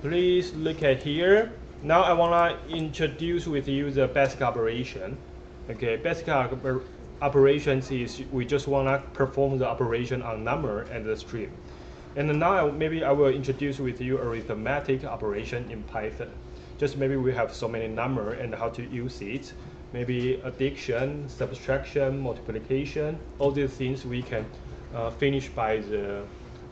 Please look at here. Now I wanna introduce with you the basic operation. Okay, basic operations is we just wanna perform the operation on number and the string. And now maybe I will introduce with you arithmetic operation in Python. Just maybe we have so many number and how to use it. Maybe addition, subtraction, multiplication, all these things we can finish by the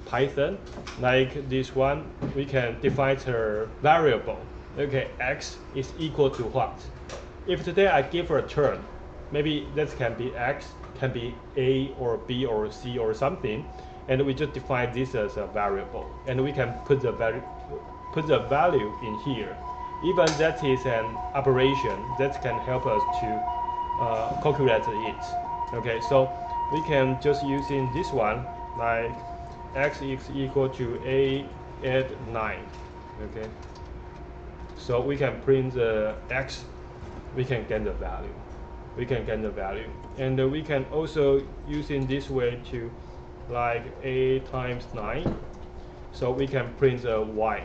Python. Like this one, we can define a variable. Okay, x is equal to what? If today I give a term, maybe that can be x, can be a or b or c or something, and we just define this as a variable, and we can put the value in here. Even that is an operation that can help us to calculate it. Okay, so we can just using this one like x is equal to a add 9. Okay, so we can print the x, we can get the value. We can get the value, and we can also use in this way to like a times 9, so we can print the y.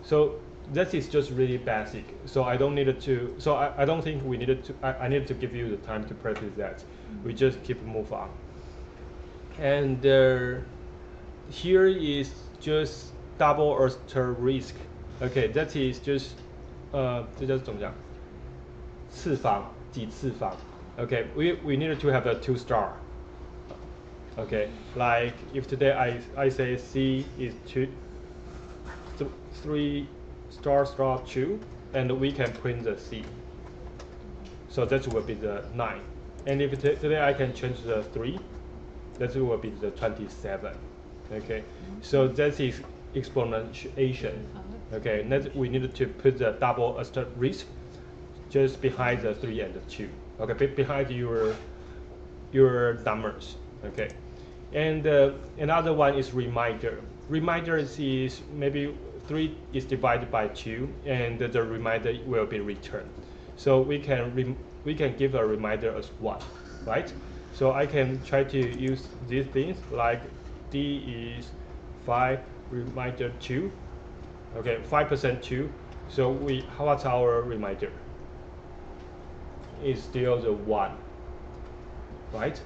So that is just really basic. So I don't need to. So I don't think we needed to. I need to give you the time to practice that. We just keep move on. And here is just double asterisk. Okay, that is just 这叫怎么讲？次方，几次方。Okay, we needed to have a 2 star. Okay, like if today I say C is 3 star 2, and we can print the C. So that will be the 9. And if today I can change the 3, that will be the 27. Okay, so that is exponentiation. Okay, next we need to put the double asterisk just behind the 3 and the 2. Okay, behind your numbers. Okay, and another one is reminder. Reminder is maybe 3 is divided by 2, and the reminder will be returned. So we can give a reminder as 1, right? So I can try to use these things like D is 5 reminder 2. Okay, 5% 2. So what's our reminder? Is still the 1, right?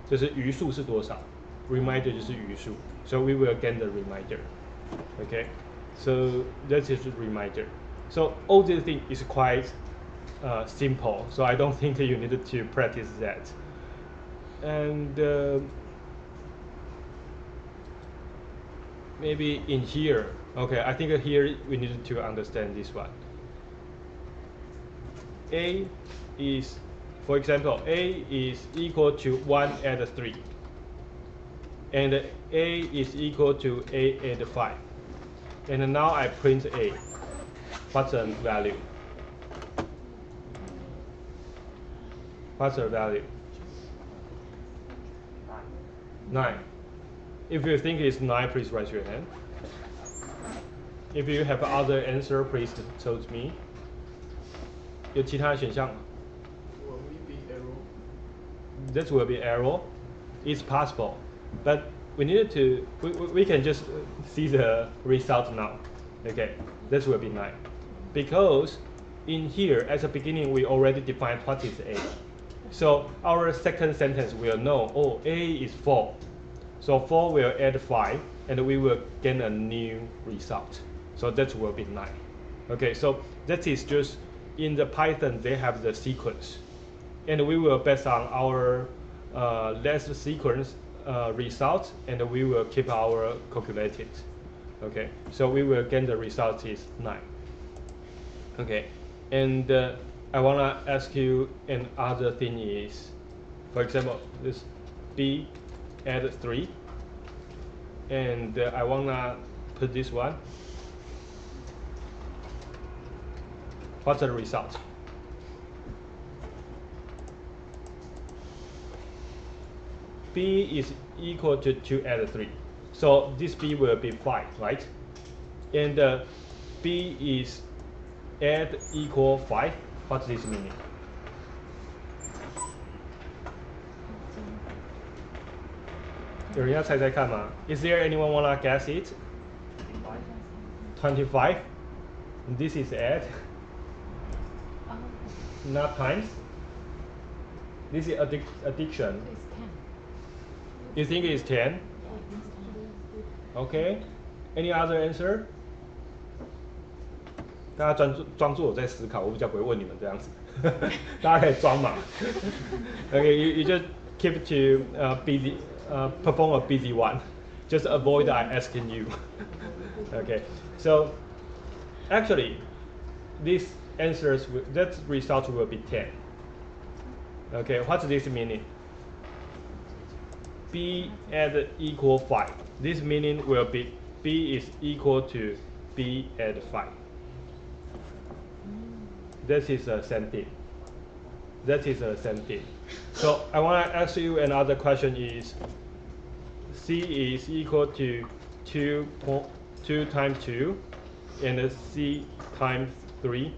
这是余数是多少 ？Reminder 就是余数 ，so we will get the reminder. Okay, so that is the reminder. So all this thing is quite simple. So I don't think you need to practice that. And maybe in here, okay, I think here we need to understand this one. A is, for example, A is equal to 1 add 3. And A is equal to A add 5. And now I print A. What's the value? What's the value? 9. If you think it's 9, please raise your hand. If you have other answer, please tell me. 有其他选项吗？ Will we be error? That will be error. It's possible, but we needed to. We can just see the result now. Okay, that will be 9, because in here at the beginning we already defined what is A. So our second sentence will know, oh, A is 4. So 4 will add 5, and we will get a new result. So that will be 9. Okay, so that is just in the Python they have the sequence, and we will based on our last sequence result, and we will keep our calculated. Okay, so we will get the result is 9. Okay, and I wanna ask you another thing is, for example, this B add 3, and I wanna put this one. What's the result? B is equal to 2 add 3. So this B will be 5, right? And B is add equal 5. What's this meaning? Is there anyone wanna guess it? 25. This is add, not times. This is addition. It's 10. You think it's 10? Okay. Any other answer? 大家装作我在思考，我比较不会问你们这样子，大家可以装嘛。Okay, you just keep to perform a busy one, just avoid I asking you. Okay, so actually, these answers that result will be 10. Okay, what's this meaning? B add equal 5. This meaning will be B is equal to B add 5. That is the same thing. That is the same thing. So I want to ask you another question is C is equal to 2 times 2 and C times 3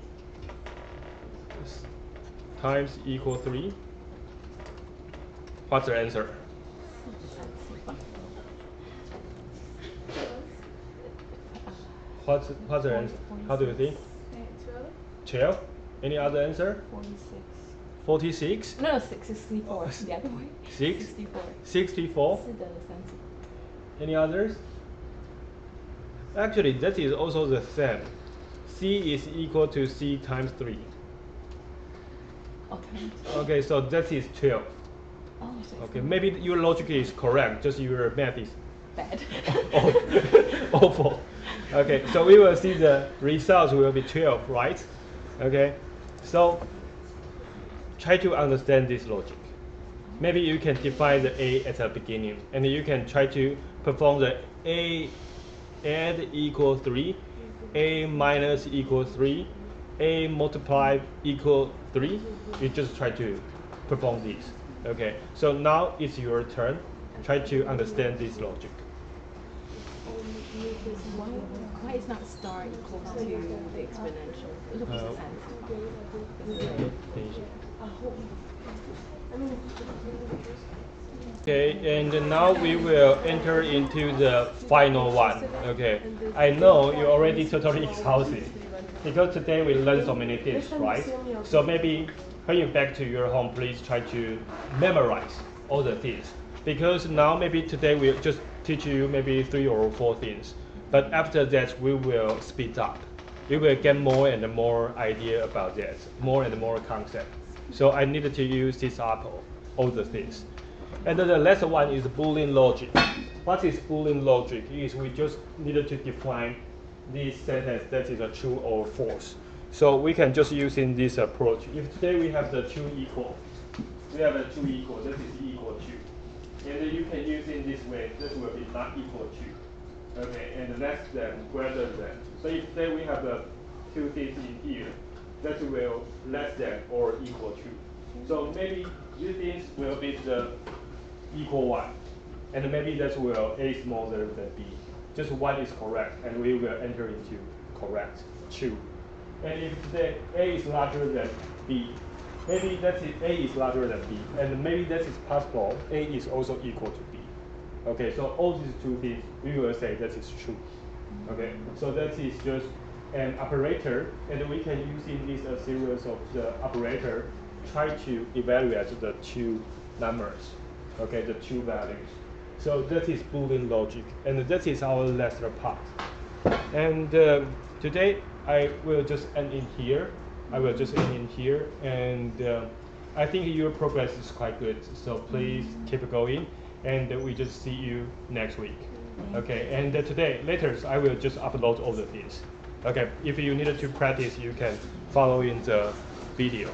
times equal 3. What's the answer? What's the answer? How do you think? 12? Any other answer? 46. 46? No, 64. The other way. 6? 64. 64? 是的30. Any others? Actually, that is also the same. C is equal to C times 3. Okay. Okay, so that is 12. Oh, so Okay, maybe your logic is correct, just your math is bad. awful. Okay, so we will see the results will be 12, right? Okay, so try to understand this logic. Maybe you can define the A at the beginning, and you can try to perform the A add equal 3, A minus equal 3, A multiply equal 3. You just try to perform this. Okay, so now it's your turn. Try to understand this logic. Why is not star equal to the exponential? 如果是3次方。 Okay, and now we will enter into the final one. Okay, I know you're already totally exhausted because today we learned so many things, right? So maybe when you back to your home, please try to memorize all the things because now maybe today we'll just teach you maybe 3 or 4 things, but after that we will speed up. We will get more and more idea about that, more and more concept. So I needed to use this up all the things. And then the last one is Boolean logic. What is Boolean logic? Is we just needed to define this sentence that is a true or false. So we can just use in this approach. If today we have the 2 equal, we have a 2 equal, that is equal to. And you can use in this way, this will be not equal to. Okay, and less than, greater than. So if today we have the 2 things in here, that will less than or equal to. So maybe these things will be the equal one. And maybe that will A smaller than B. Just one is correct, and we will enter into correct, true. And if today A is larger than B, maybe that is A is larger than B, and maybe that is possible, A is also equal to B. Okay, so all these 2 things, we will say that is true. Okay, so that is just an operator, and we can use in this series of the operator, try to evaluate the 2 numbers, okay, the 2 values. So that is Boolean logic, and that is our last part. And today I will just end in here. And I think your progress is quite good. So please keep going, and we just see you next week. Okay, and today later I will just upload all the things. Okay, if you needed to practice, you can follow in the video.